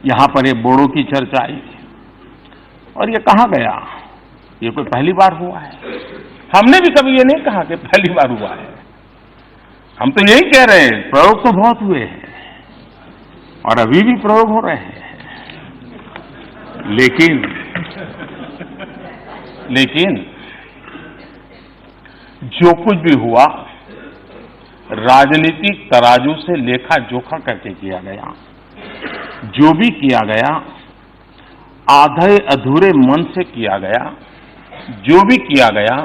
यहां पर ये बोड़ो की चर्चा आई और ये कहां गया? ये कोई पहली बार हुआ है? हमने भी कभी ये नहीं कहा कि पहली बार हुआ है। हम तो यही कह रहे हैं प्रयोग तो बहुत हुए हैं और अभी भी प्रयोग हो रहे हैं, लेकिन जो कुछ भी हुआ राजनीतिक तराजू से लेखा जोखा करके किया गया। जो भी किया गया आधे अधूरे मन से किया गया। जो भी किया गया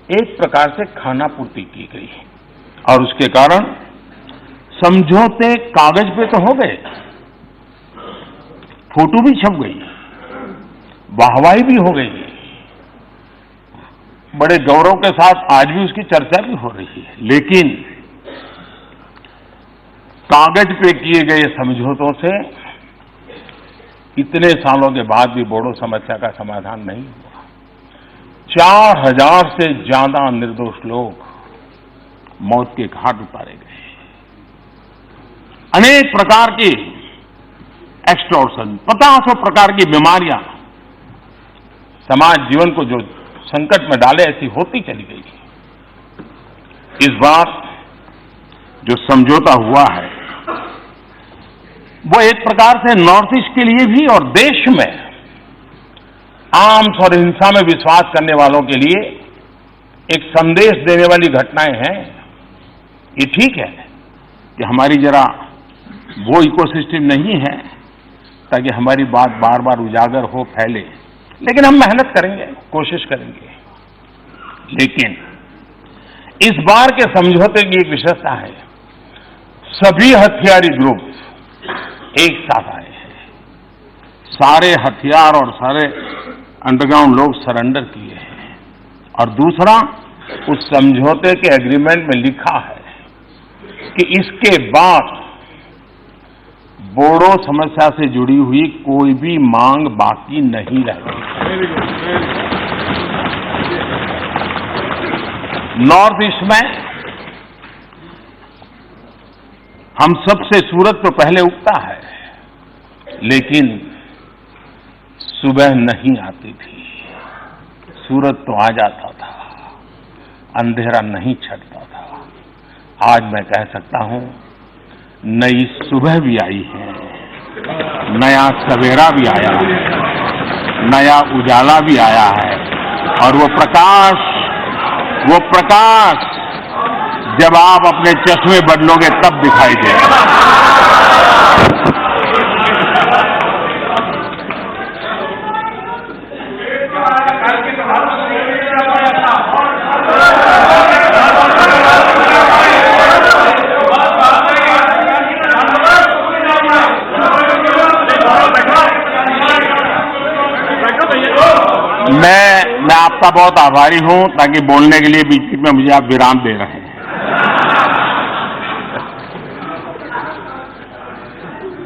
एक प्रकार से खानापूर्ति की गई और उसके कारण समझौते कागज पे तो हो गए, फोटो भी छप गई, वाहवाही भी हो गई, बड़े गौरव के साथ आज भी उसकी चर्चा भी हो रही है। लेकिन कागज पे किए गए समझौतों से इतने सालों के बाद भी बोडो समस्या का समाधान नहीं हुआ। 4000 से ज्यादा निर्दोष लोग मौत के घाट उतारे गए। अनेक प्रकार की एक्सटॉर्शन, 50 प्रकार की बीमारियां समाज जीवन को जो संकट में डाले ऐसी होती चली गई। इस बार जो समझौता हुआ है वो एक प्रकार से नॉर्थ ईस्ट के लिए भी और देश में आर्म्स और हिंसा में विश्वास करने वालों के लिए एक संदेश देने वाली घटनाएं हैं। ये ठीक है कि हमारी जरा वो इकोसिस्टम नहीं है ताकि हमारी बात बार बार उजागर हो, फैले, लेकिन हम मेहनत करेंगे, कोशिश करेंगे। लेकिन इस बार के समझौते की एक विशेषता है, सभी हथियारी ग्रुप एक साथ आए हैं। सारे हथियार और सारे अंडरग्राउंड लोग सरेंडर किए हैं। और दूसरा, उस समझौते के एग्रीमेंट में लिखा है कि इसके बाद बोडो समस्या से जुड़ी हुई कोई भी मांग बाकी नहीं रहेगी। नॉर्थ ईस्ट में हम सबसे सूरज तो पहले उगता है, लेकिन सुबह नहीं आती थी। सूरज तो आ जाता था, अंधेरा नहीं छटता था। आज मैं कह सकता हूं नई सुबह भी आई है, नया सवेरा भी आया है, नया उजाला भी आया है। और वो प्रकाश जब आप अपने चश्मे बदलोगे तब दिखाई देगा। मैं आपका बहुत आभारी हूं ताकि बोलने के लिए बीच में मुझे आप विराम दे रहे हैं।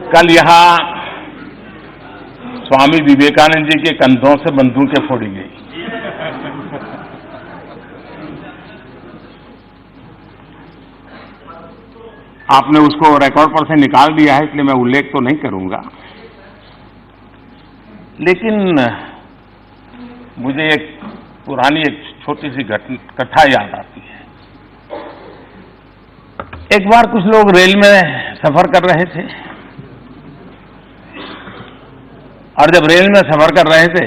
कल यहां स्वामी विवेकानंद जी के कंधों से बंदूकें फोड़ी गई। आपने उसको रिकॉर्ड पर से निकाल दिया है, इसलिए मैं उल्लेख तो नहीं करूंगा, लेकिन मुझे एक पुरानी एक छोटी सी कथा याद आती है। एक बार कुछ लोग रेल में सफर कर रहे थे और जब रेल में सफर कर रहे थे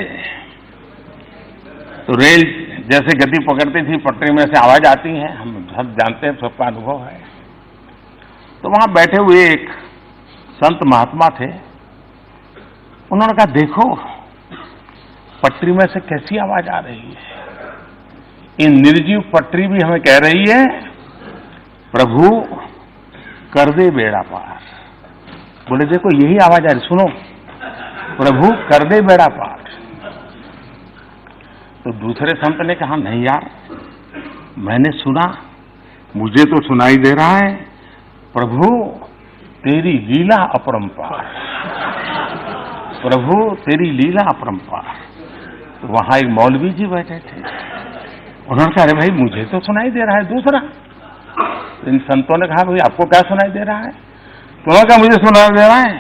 तो रेल जैसे गति पकड़ती थी, पटरी में से आवाज आती है, हम सब जानते हैं, सबका अनुभव है। तो वहां बैठे हुए एक संत महात्मा थे। उन्होंने कहा, देखो पटरी में से कैसी आवाज आ रही है। ये निर्जीव पटरी भी हमें कह रही है, प्रभु कर दे बेड़ा पार। बोले देखो यही आवाज आ रही, सुनो, प्रभु कर दे बेड़ा पार। तो दूसरे संत ने कहा, नहीं यार, मैंने सुना, मुझे तो सुनाई दे रहा है, प्रभु तेरी लीला अपरंपार, प्रभु तेरी लीला अपरंपार। तो वहां एक मौलवी जी बैठे थे। उन्होंने कहा, अरे भाई मुझे तो सुनाई दे रहा है दूसरा। इन संतों ने कहा, भाई आपको क्या सुनाई दे रहा है? तो उन्होंने कहा, मुझे सुनाई दे रहा है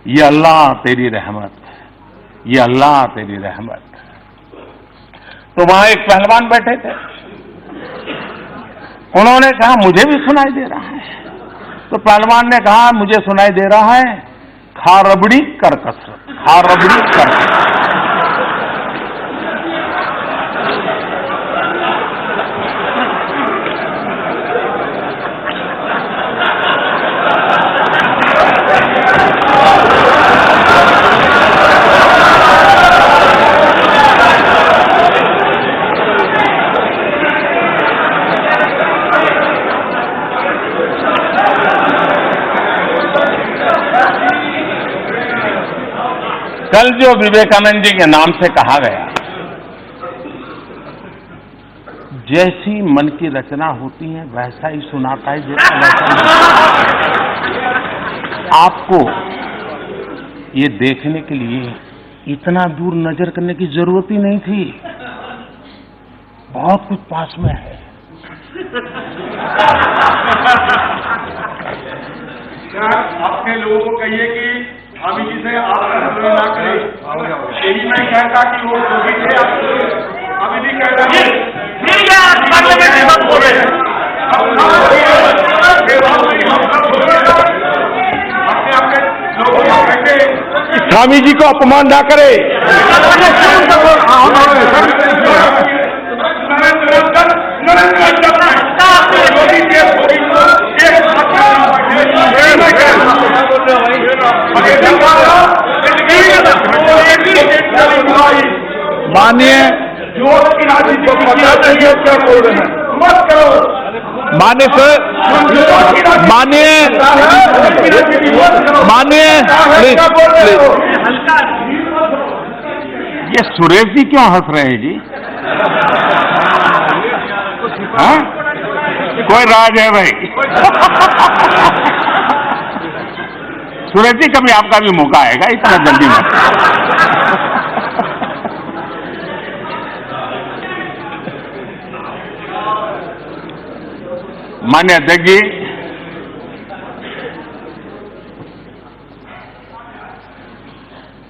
ये अल्लाह तेरी रहमत, ये अल्लाह तेरी रहमत। तो वहां एक पहलवान बैठे थे, उन्होंने कहा मुझे भी सुनाई दे रहा है। तो पहलवान ने कहा मुझे सुनाई दे रहा है, खा रबड़ी कर कसरत, खा रबड़ी कर कसरत। कल जो विवेकानंद जी के नाम से कहा गया, जैसी मन की रचना होती है वैसा ही सुनाता है, जैसा वैसा। आपको ये देखने के लिए इतना दूर नजर करने की जरूरत ही नहीं थी, बहुत कुछ पास में है। अपने लोगों को कहिए कि स्वामी जी से आप ना करें। यही मैं कहता कि वो योगी थे, अभी भी कहता स्वामी जी को अपमान ना करे। माननीय मत करो, माननीय सर, माननीय ये सुरेश जी क्यों हंस रहे हैं जी? हाँ? कोई राज है भाई? सुरेश जी कभी आपका भी मौका आएगा, इतना जल्दी मत। मान्य अध्यक्ष जी,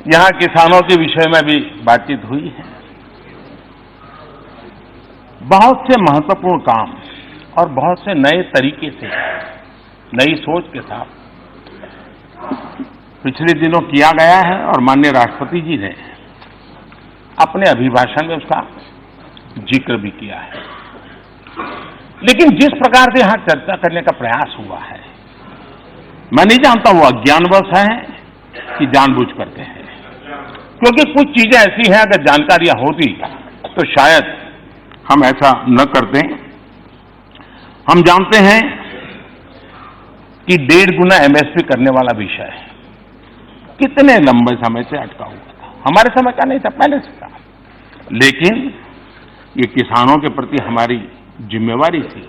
यहां किसानों के विषय में भी बातचीत हुई है। बहुत से महत्वपूर्ण काम और बहुत से नए तरीके से, नई सोच के साथ पिछले दिनों किया गया है और माननीय राष्ट्रपति जी ने अपने अभिभाषण में उसका जिक्र भी किया है। लेकिन जिस प्रकार से यहां चर्चा करने का प्रयास हुआ है, मैं नहीं जानता वो अज्ञानवश है कि जानबूझ करते हैं, क्योंकि कुछ चीजें ऐसी हैं अगर जानकारियां होती तो शायद हम ऐसा न करते। हम जानते हैं कि 1.5 गुना एमएसपी करने वाला विषय है, कितने लंबे समय से अटका हुआ था, हमारे समय का नहीं था, पहले से था। लेकिन ये किसानों के प्रति हमारी जिम्मेवारी थी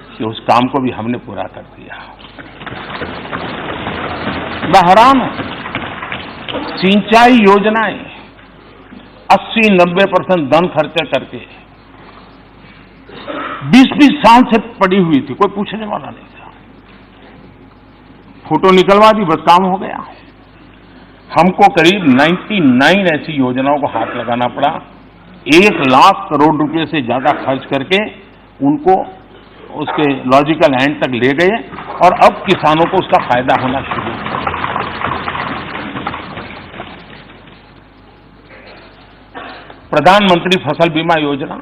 कि उस काम को भी हमने पूरा कर दिया। मैं हैरान हूं, सिंचाई योजनाएं 80-90% धन खर्चे करके 20-20 साल से पड़ी हुई थी, कोई पूछने वाला नहीं था। फोटो निकलवा दी, बस काम हो गया। हमको करीब 99 ऐसी योजनाओं को हाथ लगाना पड़ा, 1 लाख करोड़ रुपए से ज्यादा खर्च करके उनको उसके लॉजिकल एंड तक ले गए और अब किसानों को उसका फायदा होना शुरू हुआ। प्रधानमंत्री फसल बीमा योजना,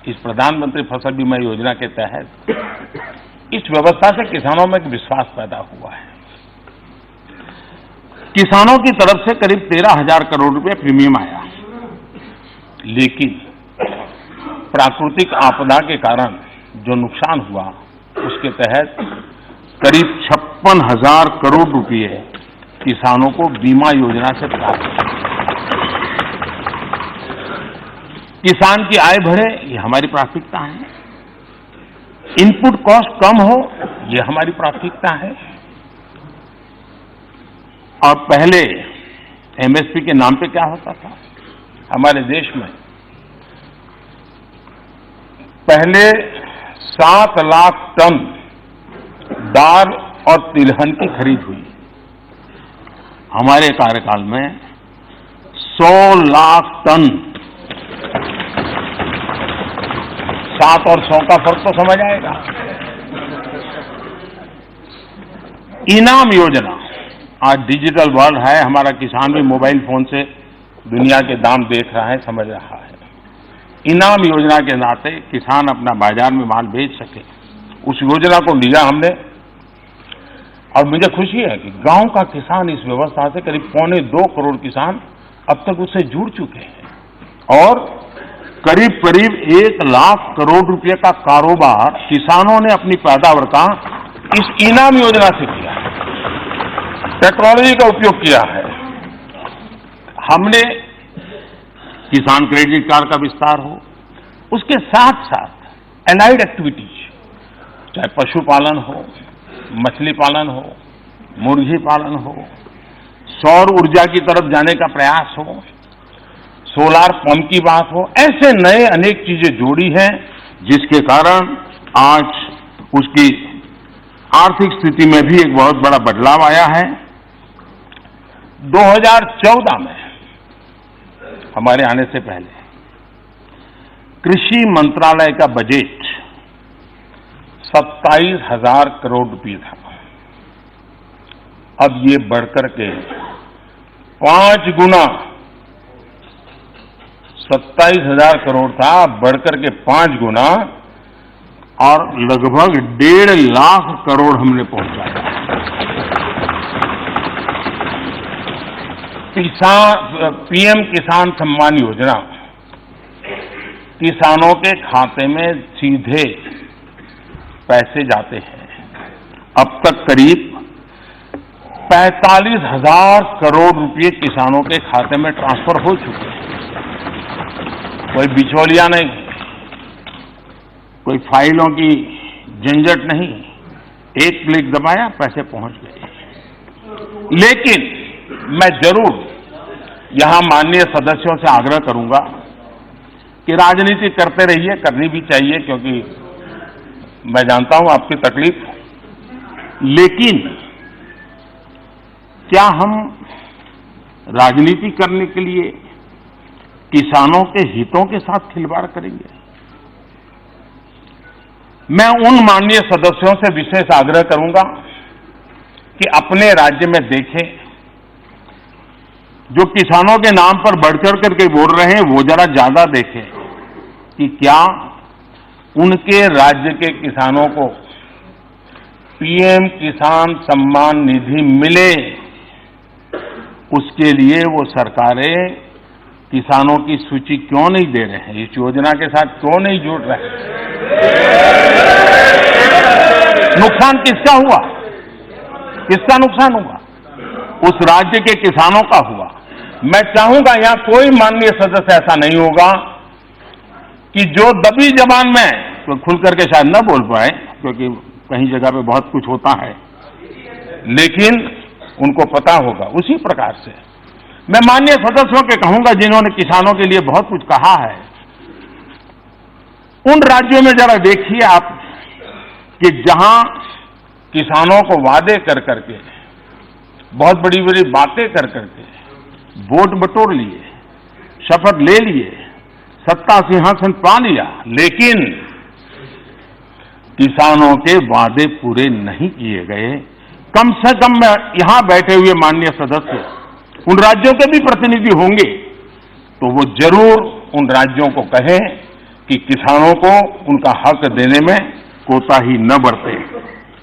इस प्रधानमंत्री फसल बीमा योजना के तहत इस व्यवस्था से किसानों में एक विश्वास पैदा हुआ है। किसानों की तरफ से करीब 13,000 करोड़ रुपए प्रीमियम आया, लेकिन प्राकृतिक आपदा के कारण जो नुकसान हुआ उसके तहत करीब 56,000 करोड़ रुपए किसानों को बीमा योजना से प्राप्त। किसान की आय बढ़े, ये हमारी प्राथमिकता है। इनपुट कॉस्ट कम हो, ये हमारी प्राथमिकता है। और पहले एमएसपी के नाम पे क्या होता था हमारे देश में? पहले 7 लाख टन दाल और तिलहन की खरीद हुई। हमारे कार्यकाल में 100 लाख टन, 7 और 100 का फर्क तो समझ आएगा। इनाम योजना, आज डिजिटल वर्ल्ड है, हमारा किसान भी मोबाइल फोन से दुनिया के दाम देख रहा है, समझ रहा है। इनाम योजना के नाते किसान अपना बाजार में माल बेच सके, उस योजना को लिया हमने। और मुझे खुशी है कि गांव का किसान इस व्यवस्था से करीब 2.25 करोड़ किसान अब तक उससे जुड़ चुके हैं और करीब करीब 1 लाख करोड़ रुपए का कारोबार किसानों ने अपनी पैदावार का इस इनाम योजना से किया है। टेक्नोलॉजी का उपयोग किया है हमने। किसान क्रेडिट कार्ड का विस्तार हो, उसके साथ साथ एलाइड एक्टिविटीज, चाहे पशुपालन हो, मछली पालन हो, मुर्गी पालन हो, सौर ऊर्जा की तरफ जाने का प्रयास हो, सोलार पंप की बात हो, ऐसे नए अनेक चीजें जोड़ी हैं जिसके कारण आज उसकी आर्थिक स्थिति में भी एक बहुत बड़ा बदलाव आया है। 2014 में हमारे आने से पहले कृषि मंत्रालय का बजट 27,000 करोड़ रुपए था। अब ये बढ़कर के 5 गुना, 27,000 करोड़ था, बढ़कर के 5 गुना और लगभग 1.5 लाख करोड़ हमने पहुंचाया। पीएम किसान सम्मान योजना किसानों के खाते में सीधे पैसे जाते हैं। अब तक करीब 45,000 करोड़ रुपए किसानों के खाते में ट्रांसफर हो चुके हैं। कोई बिचौलिया नहीं, कोई फाइलों की झंझट नहीं, एक क्लिक दबाया पैसे पहुंच गए। लेकिन मैं जरूर यहां माननीय सदस्यों से आग्रह करूंगा कि राजनीति करते रहिए, करनी भी चाहिए, क्योंकि मैं जानता हूं आपकी तकलीफ, लेकिन क्या हम राजनीति करने के लिए किसानों के हितों के साथ खिलवाड़ करेंगे? मैं उन माननीय सदस्यों से विशेष आग्रह करूंगा कि अपने राज्य में देखें, जो किसानों के नाम पर बढ़-चढ़ करके बोल रहे हैं वो जरा ज्यादा देखें कि क्या उनके राज्य के किसानों को पीएम किसान सम्मान निधि मिले, उसके लिए वो सरकारें किसानों की सूची क्यों नहीं दे रहे हैं, इस योजना के साथ क्यों नहीं जुड़ रहे हैं? नुकसान किसका हुआ? किसका नुकसान हुआ? उस राज्य के किसानों का हुआ। मैं चाहूंगा यहां कोई माननीय सदस्य ऐसा नहीं होगा कि जो दबी जबान में, तो खुल करके शायद न बोल पाए क्योंकि कहीं जगह पे बहुत कुछ होता है, लेकिन उनको पता होगा। उसी प्रकार से मैं माननीय सदस्यों के कहूंगा जिन्होंने किसानों के लिए बहुत कुछ कहा है, उन राज्यों में जरा देखिए आप कि जहां किसानों को वादे कर करके, बहुत बड़ी बड़ी बातें कर करके वोट बटोर लिए, शपथ ले लिए, सत्ता सिंहासन पा लिया, लेकिन किसानों के वादे पूरे नहीं किए गए। कम से कम यहां बैठे हुए माननीय सदस्य उन राज्यों के भी प्रतिनिधि होंगे, तो वो जरूर उन राज्यों को कहें कि किसानों को उनका हक देने में कोताही न बरते।